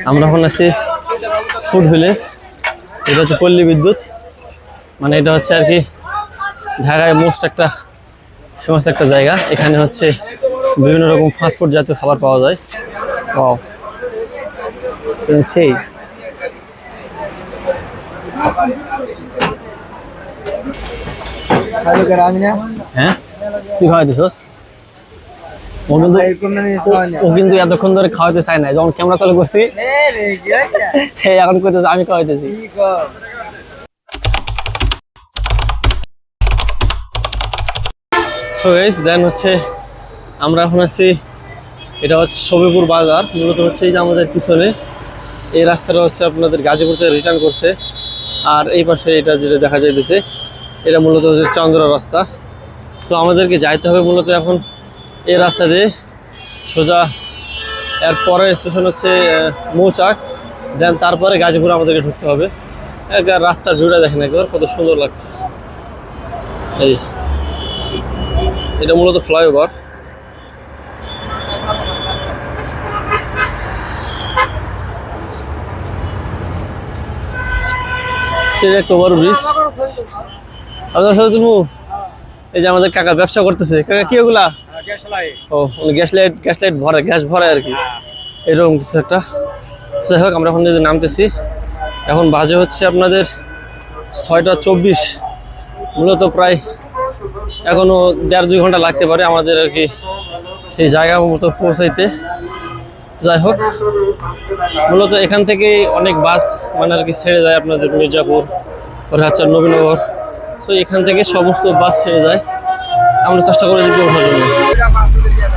আমরা এখন আছি ফুড ভিলেজ। এটা হচ্ছে পল্লী বিদ্যুৎ, মানে এটা হচ্ছে আর কি ঢাকায় মোস্ট একটা ফেমাস একটা জায়গা। এখানে হচ্ছে বিভিন্ন রকম ফাস্টফুড জাতীয় খাবার পাওয়া যায়। ওয়াও, সেই হ্যাঁ তুই খাওয়াইতেছস? ও কিন্তু এতক্ষণ ধরে খাওয়াতে চায় না, যখন ক্যামেরা চালু করছি এখন করতেছে আমি খাওয়াইতেছি। সো গাইস, দেন হচ্ছে আমরা এখন আছি, এটা হচ্ছে সবিপুর বাজার। মূলত হচ্ছে এই যে আমাদের পিছনে এই রাস্তাটা হচ্ছে আপনাদের গাজীপুর থেকে রিটার্ন করছে, আর এই পাশে এটা যেটা দেখা যাইতেছে এটা মূলত হচ্ছে চন্দ্র রাস্তা। তো আমাদেরকে যাইতে হবে মূলত এখন এই রাস্তা দিয়ে সোজা। এর পরের স্টেশন হচ্ছে মৌচাক, দেন তারপরে গাজীপুর আমাদেরকে ঢুকতে হবে। একবার রাস্তার ভিউটা দেখেন একবার, কত সুন্দর লাগছে। এই এটা মূলত ফ্লাইওভার। সেটা একটা বড় ব্রিজ। আপনার সাথে তুমি এই যে আমাদের কাকা ব্যবসা করতেছে, কাকা কি ওগুলা? ও উনি গ্যাস লাইট ভরে, গ্যাস ভরে আর কি, এরকম কিছু একটা। যাই হোক, আমরা এখন যদি নামতেছি, এখন বাজে হচ্ছে আপনাদের 6টা 24। মূলত প্রায় এখনো 1.5-2 ঘন্টা লাগতে পারে আমাদের আর কি সেই জায়গা মতো পৌঁছাইতে। যাই হোক, মূলত এখান থেকে অনেক বাস মানে আর কি ছেড়ে যায় আপনাদের মির্জাপুর, হচ্ছে নবীনগর। সো এখান থেকে সমস্ত বাস ছেড়ে যায়, আমরা চেষ্টা করে দিতে ওঠার জন্য।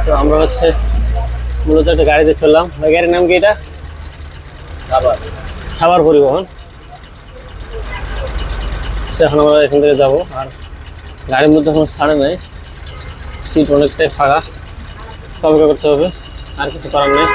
তো আমরা হচ্ছে মূলত একটা গাড়িতে চললাম। গাড়ির নাম কি? এটা সাভার পরিবহন। এখন আমরা এখান থেকে যাবো, আর গাড়ির মধ্যে এখন ছাড়ে নাই, সিট অনেকটাই ফাঁকা, সবকে করতে হবে, আর কিছু করার নেই।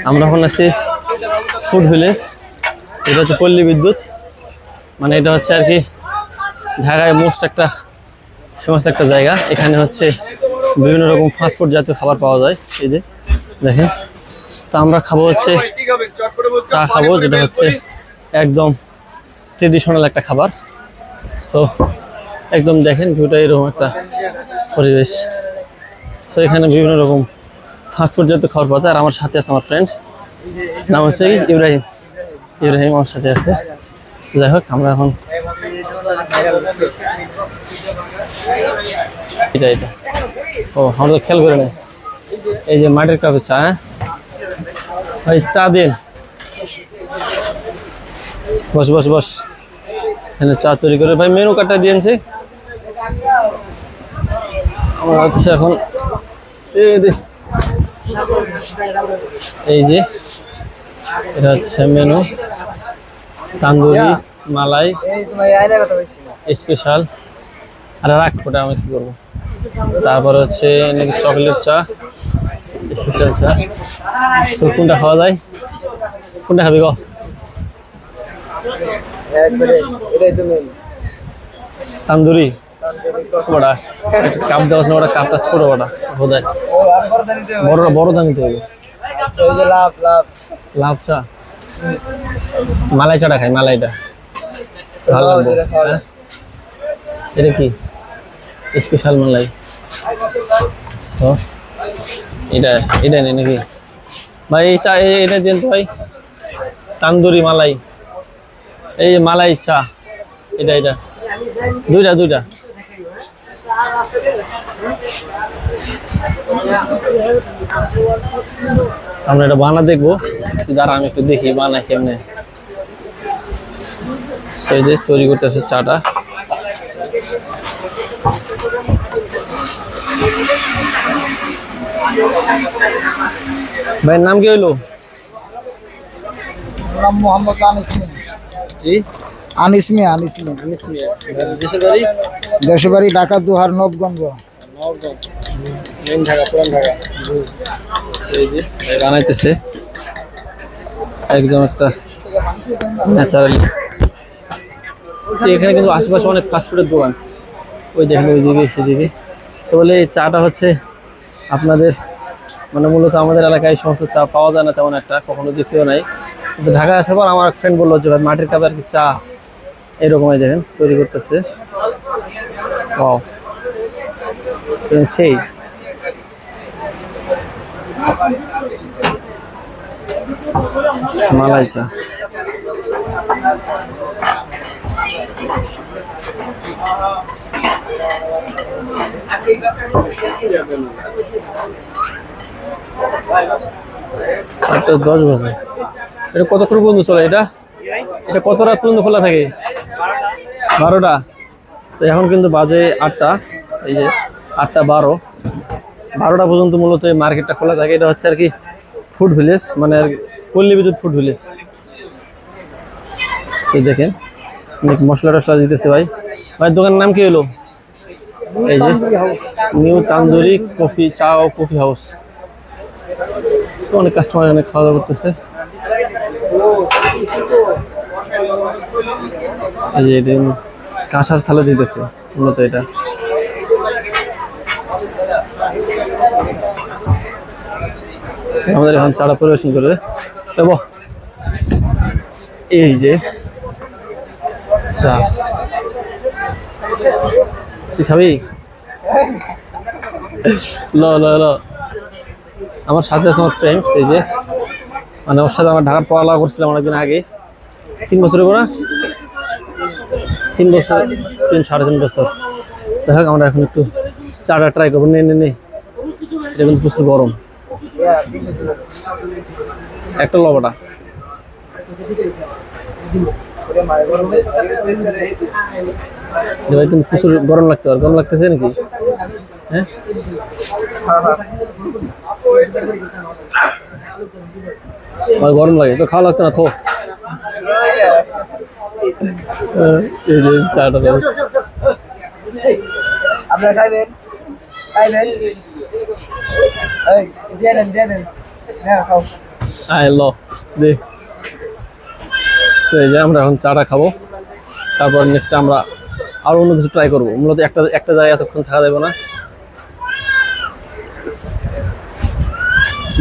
আমরা এখন আছি ফুড ভিলেজ। এটা হচ্ছে পল্লী বিদ্যুৎ, মানে এটা হচ্ছে আর কি ঢাকায় মোস্ট একটা ফেমাস একটা জায়গা। এখানে হচ্ছে বিভিন্ন রকম ফাস্টফুড জাতীয় খাবার পাওয়া যায়। এই যে দেখেন, তো আমরা খাবো হচ্ছে চা খাবো, যেটা হচ্ছে একদম ট্রেডিশনাল একটা খাবার। সো একদম দেখেন ভিউটা, এরকম একটা পরিবেশ। সো এখানে বিভিন্ন রকম ফাস্টফুড জাতীয় খাবার পাওয়া যায়। আর আমার সাথে আছে আমার ফ্রেন্ড, নাম হচ্ছে ইব্রাহিম। আমার সাথে আছে। যাই হোক, আমরা এখন এটা ও আমরা তো খেয়াল করে নেই, এই যে মাটির কাপে চা। হ্যাঁ ভাই, চা দিন, বস বস বস, এখানে চা তৈরি করে ভাই। মেনু কার্ডটা দিয়েছে আমরা হচ্ছে এখন। এই যে এটা হচ্ছে মেনু, তান্দুরি, মালাই, স্পেশাল। আর রাখ ওটা আমি কি করবো। তারপর হচ্ছে নাকি চকলেট চা, স্পেশাল চা। কোনটা খাওয়া যায়, কোনটা খাবি গো? তান্দুরি বড়া, কাপ দেওয়া না, ওটা কাপটা ছোট বড়া বোধ হয়, বড় দাম নিতে হবে। লাভ চা, মালাই চাটা খাই, মালাইটা ভালো লাগবে। হ্যাঁ এটা কি? স্পেশাল মালাই। এটা নেই নাকি ভাই? এই চা এটা দিন তো ভাই, তান্দুরি মালাই, এই মালাই চা, এটা দুইটা। আমরা এটা বানা দেখবো, দাঁড়া আমি একটু দেখি বানাই কেমনে। সেই যে তৈরি করতেছে চাটা। ভাইয়ের নাম কি হইলো? নাম মোহাম্মদ আনিস মিয়া। জি, আনিস মিয়া, আনিস মিয়া। আনিস মিয়া। দেশের বাড়ি? দেশের বাড়ি ঢাকা দুহার নবগঞ্জ। নবগঞ্জ, মেইন ঢাকা, পুরান ঢাকা। এই যে বানাইতেছে একদম একটা ন্যাচারালি। এখানে কিন্তু আশেপাশে অনেক ফাস্টফুডের দোকান, ওই দেখেন ওইদিকে সেদিকে। তো বলে এই চাটা হচ্ছে আপনাদের মানে মূলত আমাদের এলাকায় এই সমস্ত চা পাওয়া যায় না তেমন একটা, কখনো দেখিও নাই। কিন্তু ঢাকায় আসার পর আমার ফ্রেন্ড বললো যে ভাই মাটির কাপে আর কি চা এরকমই দেখেন তৈরি করতেছে। ওয়াও, সেই মালাই চা। আটটা 10 বাজে। এটা কতক্ষণ পর্যন্ত চলে? এটা এটা কত রাত পর্যন্ত খোলা থাকে? 12টা। তো এখন কিন্তু বাজে 8টা, এই যে 8টা 12, 12টা পর্যন্ত মূলত এই মার্কেটটা খোলা থাকে। এটা হচ্ছে আর কি ফুড ভিলেজ, মানে পল্লী বিদ্যুৎ ফুড ভিলেজ। সে দেখেন অনেক মশলা টশলা দিতেছে ভাই। ভাই দোকানের নাম কি হলো? এই যে নিউ তান্দুরি কফি, চা ও কফি হাউস। অনেক কাস্টমার এখানে খাওয়া দাওয়া করতেছে। এই যে এটা কাঁসার থালা দিতেছে মূলত এটা। আমাদের এখন চাটা পরিবেশন করে দেব। এই যে চা, তুই খাবি? ল ল ল। আমার সাথে আছে আমার ফ্রেন্ড, এই যে মানে ওর সাথে আমার ঢাকার পড়ালেখা করছিলাম অনেকদিন আগে, 3 বছর করে না, 3 বছর, 3.5 বছর। দেখ আমরা এখন একটু চাটা ট্রাই করবো। নে নে নে, এটা কিন্তু প্রচুর গরম। একটা লবটা কিন্তু প্রচুর গরম লাগতে পারে। গরম লাগতেছে নাকি? হ্যাঁ, গরম লাগে তো, খাওয়া লাগতো না থো। এই যে চাটা ব্যবস্থা। আপনারা খাইবেন? খাইবেন? এই দিয়ে দেন, দিয়ে দেন। হ্যাঁ খাও। আয় ল দে। এই যে আমরা এখন চাটা খাবো, তারপর নেক্সট আমরা আরো অন্য কিছু ট্রাই করবো। মূলত একটা জায়গায় এতক্ষণ থাকা যাবে না।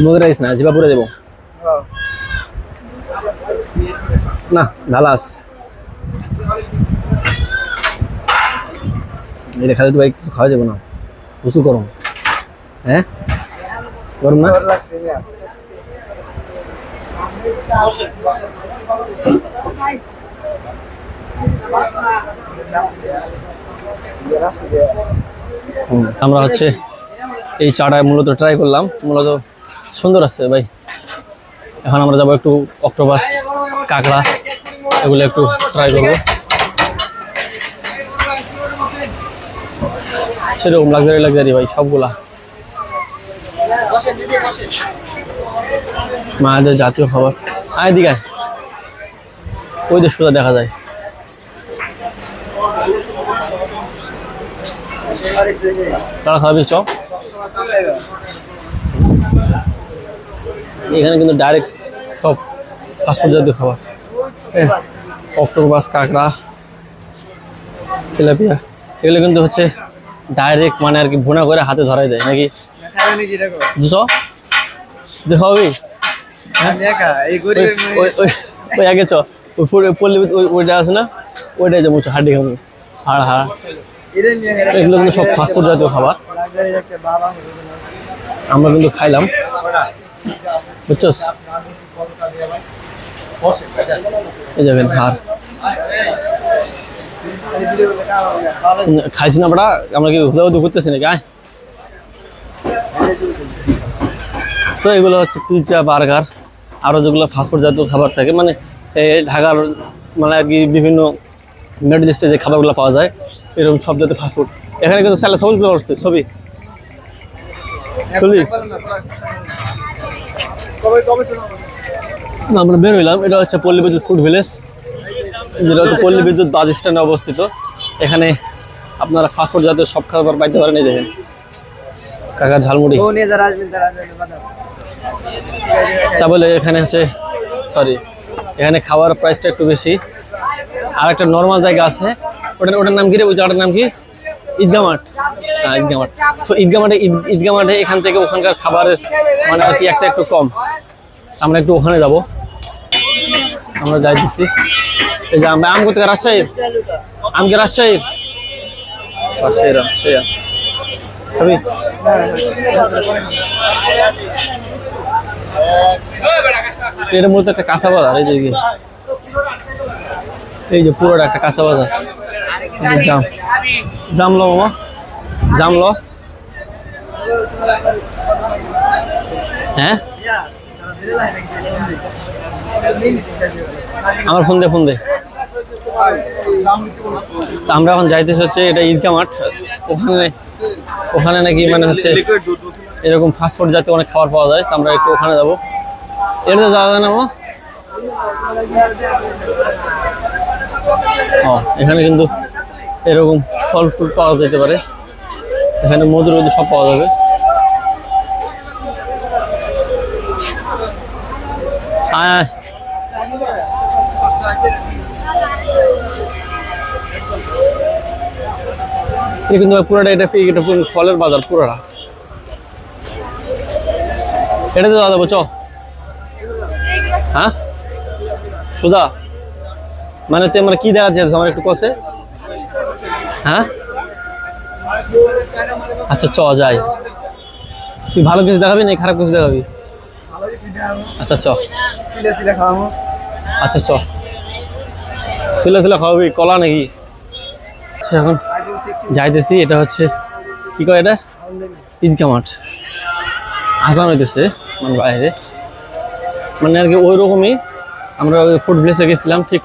মগে রাইস না, জিবা পুরে দেবো না, ঢালাস এটা খালি তো ভাই কিছু খাওয়া যাবে না, প্রচুর গরম। হ্যাঁ গরম না? লাগছে না। আমরা হচ্ছে এই চাটা মূলত ট্রাই করলাম, মূলত সুন্দর আছে ভাই। এখন আমরা যাবো একটু অক্টোপাস, কাঁকড়া এগুলো একটু ট্রাই করবো। সেরকম লাক্সারি লাক্সারি ভাই সবগুলা, মায়েদের জাতীয় খাবার। আয় দিকে, ওই যে সোজা দেখা যায়। কারা খাবি চ? এখানে কিন্তু ডাইরেক্ট সব ফাস্টফুড জাতীয় খাবার, অক্টোপাস, কাঁকড়া, তেলাপিয়া, এগুলো কিন্তু হচ্ছে ডাইরেক্ট মানে আর কি ভুনা করে হাতে ধরাই দেয় নাকি? দেখাবি ওই আগে চ, ওইটা আছে না, ওইটাই যাবো হাড্ডি খাবো, হাড় হাড়। এগুলো কিন্তু সব ফাস্টফুড জাতীয় খাবার, আমরা কিন্তু খাইলাম, বুঝছস? এই যাবেন হাড় খাইছি না বড়া, আমরা কি হুদাহুদি করতেছি নাকি? আয় সো এগুলো হচ্ছে পিৎজা, বার্গার, আরও যেগুলো ফাস্টফুড জাতীয় খাবার থাকে, মানে ঢাকার মানে আর কি বিভিন্ন মিডল ইস্টে যে খাবারগুলো পাওয়া যায় এরকম সব জাতীয় ফাস্টফুড। এখানে কিন্তু স্যালাড সবগুলো আসছে, ছবি চলি আমরা বের হইলাম, এটা হচ্ছে পল্লী বিদ্যুৎ ফুড ভিলেজ, যেটা হচ্ছে পল্লী বিদ্যুৎ বাস স্ট্যান্ডে অবস্থিত। এখানে আপনারা ফাস্টফুড জাতীয় সব খাবার পাইতে পারেন। এই দেখেন কাকার ঝালমুড়ি। তা বলে এখানে হচ্ছে এখানে খাওয়ার প্রাইসটা একটু বেশি। আর একটা নর্মাল জায়গা আছে, ওটার নাম কি রে? ওই জায়গাটার নাম কি? ঈদগাহ মাঠ। হ্যাঁ, ঈদগাহ মাঠ। সো ঈদগাহ মাঠে এখান থেকে ওখানকার খাবারের মানে আর কি একটা একটু কম। আমরা একটু ওখানে যাব, আমরা যাই দিচ্ছি। এই যে আমরা আম কোথায়? রাজশাহীর আম কি? রাজশাহীর খাবি? এটা মূলত একটা কাঁচা বাজার। এই যে পুরোটা একটা কাঁচা বাজার। জাম লো মামা, জাম লো। হ্যাঁ, আমার ফোন দে। আমরা এখন যাইতেছি হচ্ছে এটা ঈদগাহ মাঠ। ওখানে নাকি মানে হচ্ছে এরকম ফাস্টফুড জাতীয় অনেক খাবার পাওয়া যায়। তো আমরা একটু ওখানে যাবো। এটা তো যাওয়া যায় না মামা? এখানে কিন্তু এরকম ফল ফুল পাওয়া যেতে পারে। এখানে মধুর সব পাওয়া যাবে। কিন্তু পুরোটা এটা ফলের বাজার পুরোটা। এটাতে যাওয়া যাবো চ। হ্যাঁ, সুজা মানে তুই আমার কি দেখা যাচ্ছে আমার একটু কষে। হ্যাঁ, আচ্ছা চ যাই। তুই ভালো কিছু দেখাবি না খারাপ কিছু দেখাবি? আচ্ছা চ। আচ্ছা চ, সিলে খাওয়াবি? কলা নাকি? আচ্ছা এখন যাইতেছি। এটা হচ্ছে কি কয় এটা? ঈদগাহ মাঠ। আজান হইতেছে মানে বাইরে, মানে আর কি ওই রকমই। আমরা ওই ফুড প্লেসে গেছিলাম, ঠিক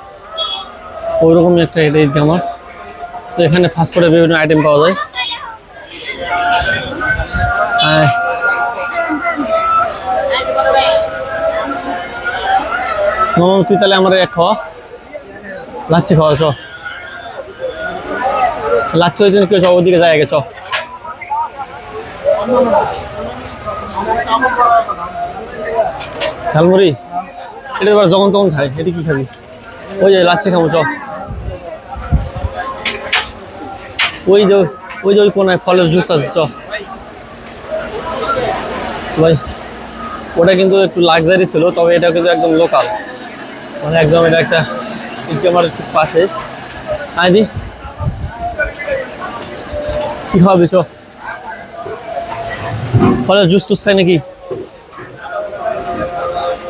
ওই রকমই একটা এটা ঈদগাহ মাঠ। তো এখানে ফাস্টফুডের বিভিন্ন আইটেম পাওয়া যায়। মামা তুই তাহলে আমার এক খাওয়া, লাচ্ছি খাওয়া। চ লাচ্ছি হয়েছে কেউ, চ ওদিকে যায় আগে চ। ঝালমুড়ি এটা এবার যখন তখন খাই। এটা কি খাবি? ওই যে লাচ্ছি খাবো চ। ওই যে ওই কোনায় ফলের জুস আছে চ ভাই। ওটা কিন্তু একটু লাক্সারি ছিল, তবে এটা কিন্তু একদম লোকাল, মানে একদম এটা একটা আমার ঠিক পাশে। আইদি কি খাওয়াবি চ? ফলের জুস টুস খাই নাকি?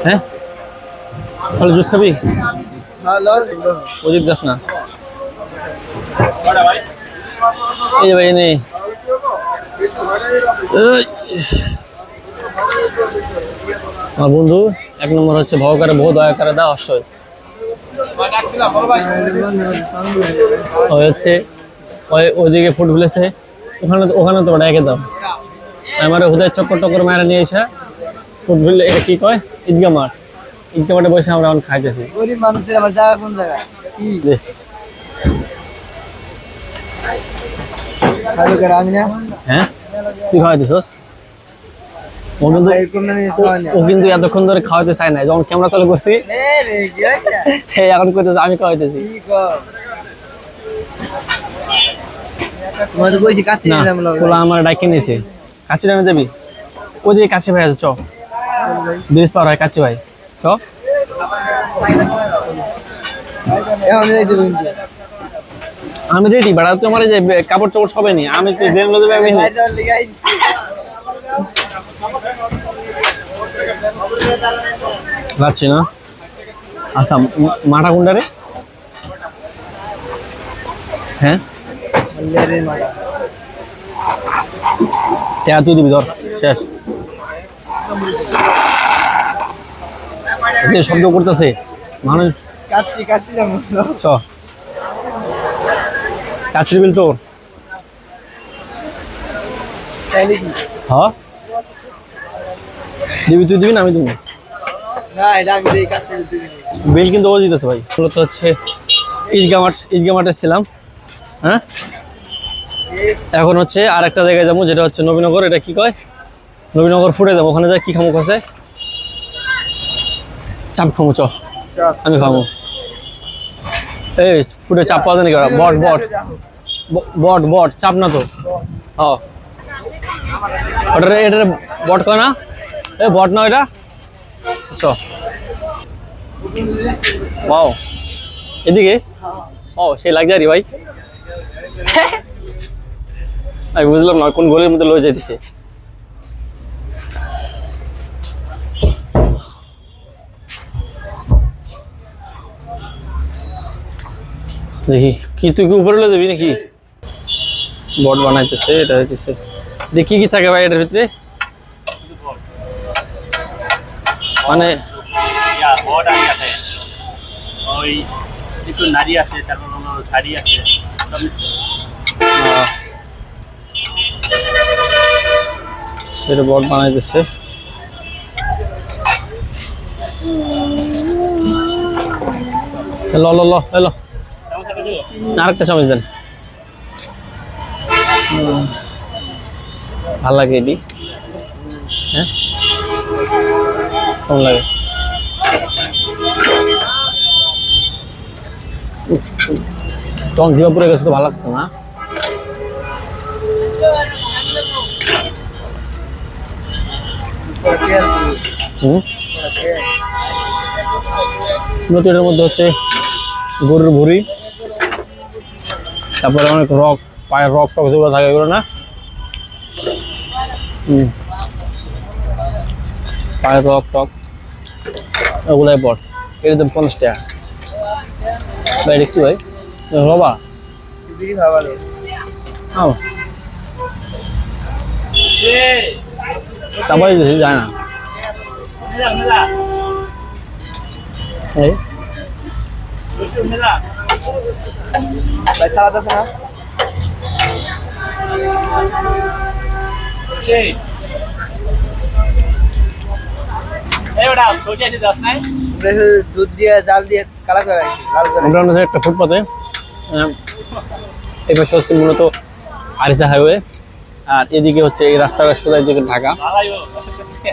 হ্যাঁ, ফলের জুস খাবি? ওদিক যাস না। এই যে ভাই নেই আমার বন্ধু এক নম্বর হচ্ছে ভগকারে বহু দয়া করে দা অশ্বয়। হচ্ছে ওইদিকে ফুড ভিলেজে ওখানে তো একে দাও। আমার হুদায় চক্কর মারা নিয়ে এসে ফুড ভিলেজ, এটা কি কয়? ঈদগাহ মাঠ। ঈদগাহ মাঠে বসে আমরা এখন খাইতেছি। গরিব মানুষের আবার জায়গা কোন জায়গা? হ্যাঁ, তুই খাওয়াইতেছস? ও কিন্তু এতক্ষণ ধরে খাওয়াতে চায় না। যখন ক্যামেরা চালু করছি এখন করতেছে আমি খাওয়াইতেছি। আমার ডাইকে নিয়েছে। কাছি ডানে যাবি? ওদিকে কাছি ভাই আছে চ। ব্রিজ পার হয় কাছি ভাই চ। আমি রেডি বাড়া, তুই আমার যে কাপড় চোপড় সবাই নি। আমি তুই জেন লজে আমি যাচ্ছি না। আচ্ছা মাঠা কোনটা রে? হ্যাঁ তুই দিবি ধর শেষ। যে শব্দ করতেছে মানুষ। চ কাচ্চির বিল তোর। হ্যাঁ দিবি? তুই দিবি না আমি দিব? না এটা আমি দেই কাছে দিবি বিল কিন্তু ও দিতেছে ভাই। মূলত হচ্ছে ঈদগা মাঠে ছিলাম, হ্যাঁ। এখন হচ্ছে আর একটা জায়গায় যাবো, যেটা হচ্ছে নবীনগর। এটা কি কয়? নবীনগর ফুটে যাবো। ওখানে যাই কি খামো কাছে? চাপ খামো, চ আমি খামো। এই ফুটে চাপ পাওয়া যায় নাকি? বট বট বট বট চাপ না তো? হ্যাঁ ওটা এটা বট কয় না? এ বট না এটা। চ ওয়াও এদিকে। ও সেই লাক্সারি ভাই। আমি বুঝলাম না কোন গলির মধ্যে লয়ে যাইতেছে। দেখি কি তুই কি উপরে লয়ে যাবি নাকি? বট বানাইতেছে, এটা হইতেছে। দেখি কি থাকে ভাই এটার ভিতরে? মানে বট আছে, ওই কিছু নারী আছে, তারপর কোনো শাড়ি আছে, সব মিক্স করে। সেটা বট বানাইতেছে। লো লো লো হ্যালো, আরেকটা চামচ দেন। ভাল লাগে এটি, হ্যাঁ কেমন লাগে? তখন জিভা পুড়ে গেছে তো ভালো লাগছে না। নতুনের মধ্যে হচ্ছে গরুর ভুঁড়ি, তারপরে অনেক রক, পায়ের রক টক যেগুলো থাকে এগুলো না, পায়ের রক টক ওগুলাই পর। এর দাম 50 টাকা ভাই। দেখছি ভাই বাবা সবাই যায় না। এই ভাই সালাদ আছে না? দুধ দিয়ে জাল দিয়ে কালা করে রাখছি, লাল করে। আমরা হচ্ছে একটা ফুটপাতে, এই পাশে হচ্ছে মূলত আরিসা হাইওয়ে, আর এদিকে হচ্ছে এই রাস্তাটা সোজা দিকে ঢাকা,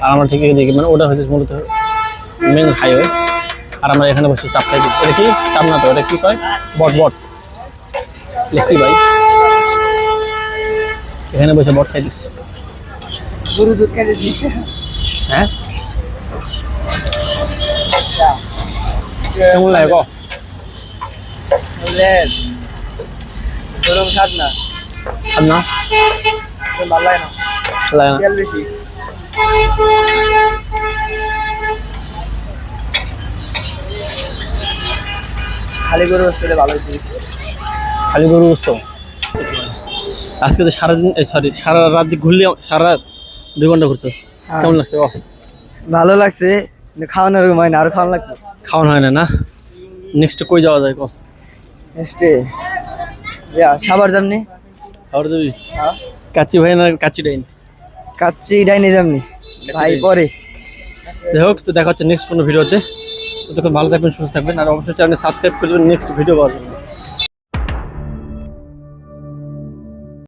আর আমরা ঠিক এদিকে, মানে ওটা হচ্ছে মূলত মেন হাইওয়ে। আর আমরা এখানে বসে চাপ খাই। এটা কি চাপ না তো? এটা কি কয়? বট বট লিখি ভাই। এখানে বসে বট খাইছিস? গরু দুধ খাইতেছি। হ্যাঁ কেমন লাগে ক? বুঝলেন গরম স্বাদ না, আর না ভালো লাগে না, লাগে না। তেল বেশি। খালি গরু বসতে ভালো হয়েছে। খালি গরু গোস্ত। আজকে তো সারাদিন, সরি সারা রাত ঘুরলি, সারা রাত 2 ঘন্টা ঘুরছিস, কেমন লাগছে ক? ভালো লাগছে, কিন্তু খাওয়ানোর হয় না, আরো খাওয়ানো লাগবে। খাওয়ানো হয় না না? নেক্সট কই যাওয়া যায় ক? নেক্সটে সাবার যামনি। খাবার যাবি? হ্যাঁ কাচ্চি ভাই না কাচ্চি ডাইন? কাচ্চি ডাইনি যামনি ভাই পরে। যাই হোক, তো দেখা হচ্ছে নেক্সট কোনো ভিডিওতে। ততক্ষণ ভালো থাকবেন, সুস্থ থাকবেন, আর অবশ্যই চ্যানেল সাবস্ক্রাইব করে দেবেন নেক্সট ভিডিও পাওয়ার জন্য।